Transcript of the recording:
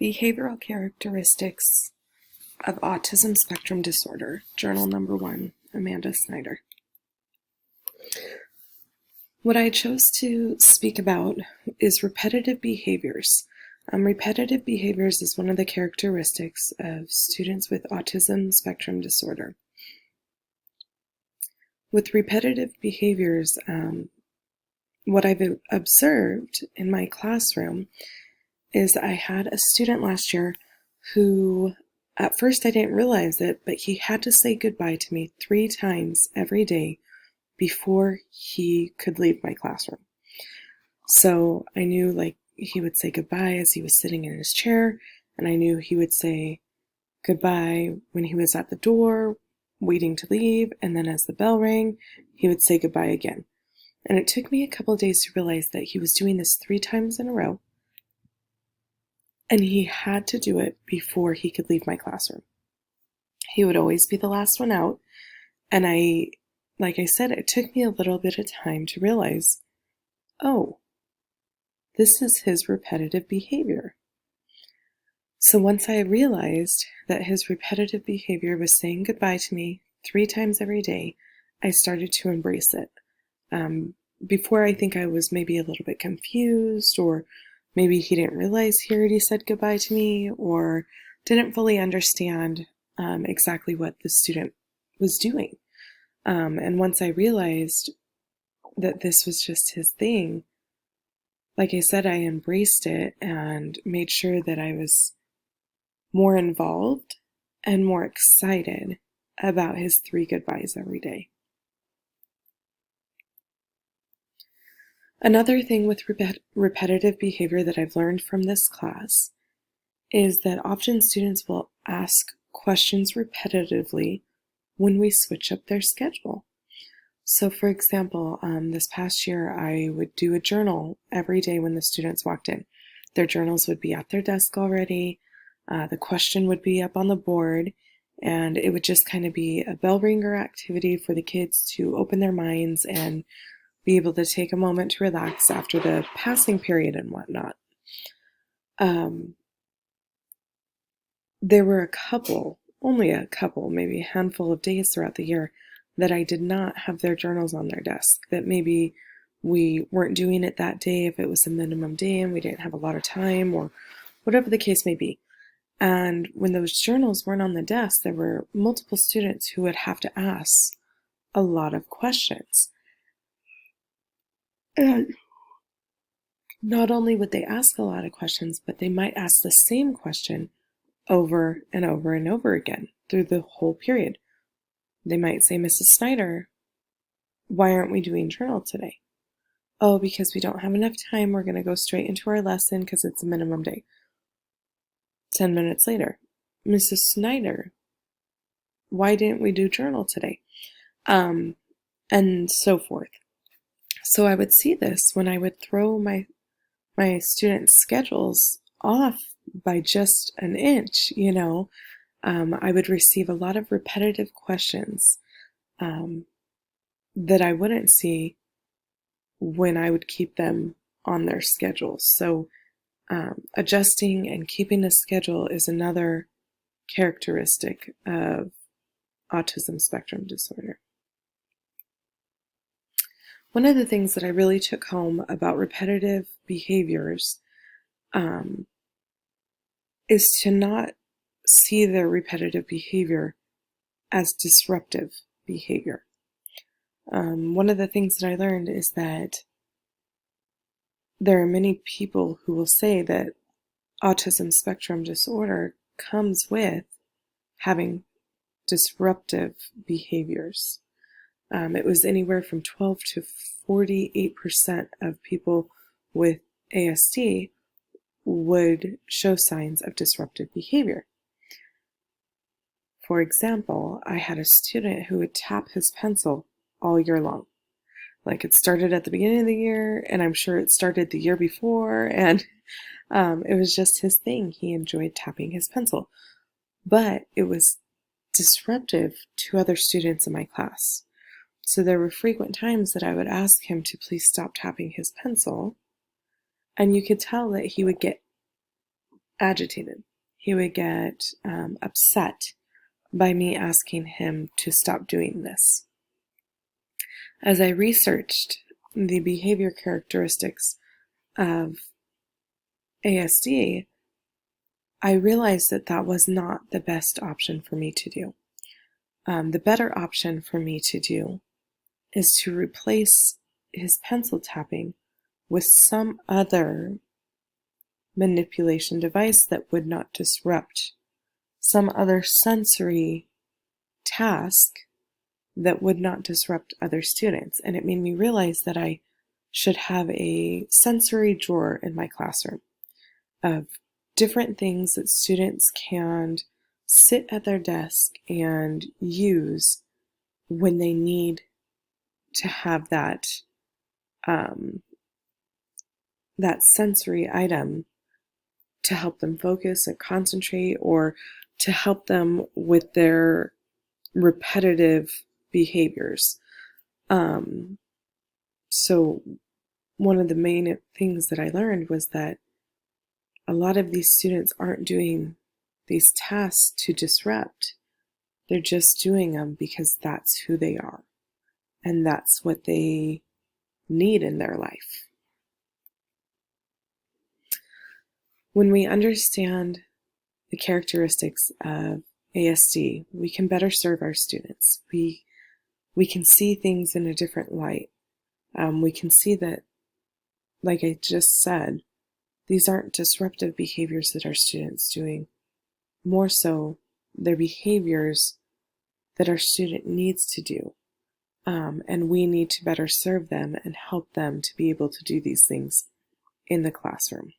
Behavioral Characteristics of Autism Spectrum Disorder, Journal Number 1, Amanda Snyder. What I chose to speak about is repetitive behaviors. Repetitive behaviors is one of the characteristics of students with autism spectrum disorder. With repetitive behaviors, what I've observed in my classroom is I had a student last year who, at first I didn't realize it, but he had to say goodbye to me 3 times every day before he could leave my classroom. So I knew he would say goodbye as he was sitting in his chair, and I knew he would say goodbye when he was at the door waiting to leave, and then as the bell rang, he would say goodbye again. And it took me a couple of days to realize that he was doing this 3 times in a row, and he had to do it before he could leave my classroom. He would always be the last one out, and like I said, it took me a little bit of time to realize, oh, this is his repetitive behavior. So once I realized that his repetitive behavior was saying goodbye to me 3 times every day, I started to embrace it. Before, I think I was maybe a little bit confused, or maybe he didn't realize he already said goodbye to me, or didn't fully understand exactly what the student was doing. And once I realized that this was just his thing, like I said, I embraced it and made sure that I was more involved and more excited about his 3 goodbyes every day. Another thing with repetitive behavior that I've learned from this class is that often students will ask questions repetitively when we switch up their schedule. So for example, this past year, I would do a journal every day when the students walked in. Their journals would be at their desk already. The question would be up on the board, and it would just kind of be a bell ringer activity for the kids to open their minds and be able to take a moment to relax after the passing period and whatnot. There were only a couple, maybe a handful of days throughout the year that I did not have their journals on their desk, that maybe we weren't doing it that day if it was a minimum day and we didn't have a lot of time, or whatever the case may be. And when those journals weren't on the desk, there were multiple students who would have to ask a lot of questions. And not only would they ask a lot of questions, but they might ask the same question over and over and over again through the whole period. They might say, Mrs. Snyder, why aren't we doing journal today? Oh, because we don't have enough time. We're going to go straight into our lesson because it's a minimum day. 10 minutes later, Mrs. Snyder, why didn't we do journal today? And so forth. So I would see this when I would throw my students' schedules off by just an inch, I would receive a lot of repetitive questions that I wouldn't see when I would keep them on their schedules. So adjusting and keeping a schedule is another characteristic of autism spectrum disorder. One of the things that I really took home about repetitive behaviors is to not see their repetitive behavior as disruptive behavior. One of the things that I learned is that there are many people who will say that autism spectrum disorder comes with having disruptive behaviors. It was anywhere from 12 to 48% of people with ASD would show signs of disruptive behavior. For example, I had a student who would tap his pencil all year long. Like, it started at the beginning of the year, and I'm sure it started the year before, and it was just his thing. He enjoyed tapping his pencil. But it was disruptive to other students in my class. So there were frequent times that I would ask him to please stop tapping his pencil, and you could tell that he would get agitated. He would get upset by me asking him to stop doing this. As I researched the behavior characteristics of ASD, I realized that that was not the best option for me to do. The better option for me to do is to replace his pencil tapping with some other manipulation device that would not disrupt, some other sensory task that would not disrupt other students. And it made me realize that I should have a sensory drawer in my classroom of different things that students can sit at their desk and use when they need to have that that sensory item to help them focus and concentrate, or to help them with their repetitive behaviors. So one of the main things that I learned was that a lot of these students aren't doing these tasks to disrupt. They're just doing them because that's who they are, and that's what they need in their life. When we understand the characteristics of ASD, we can better serve our students. We can see things in a different light. We can see that, like I just said, these aren't disruptive behaviors that our students doing. More so, they're behaviors that our student needs to do. And we need to better serve them and help them to be able to do these things in the classroom.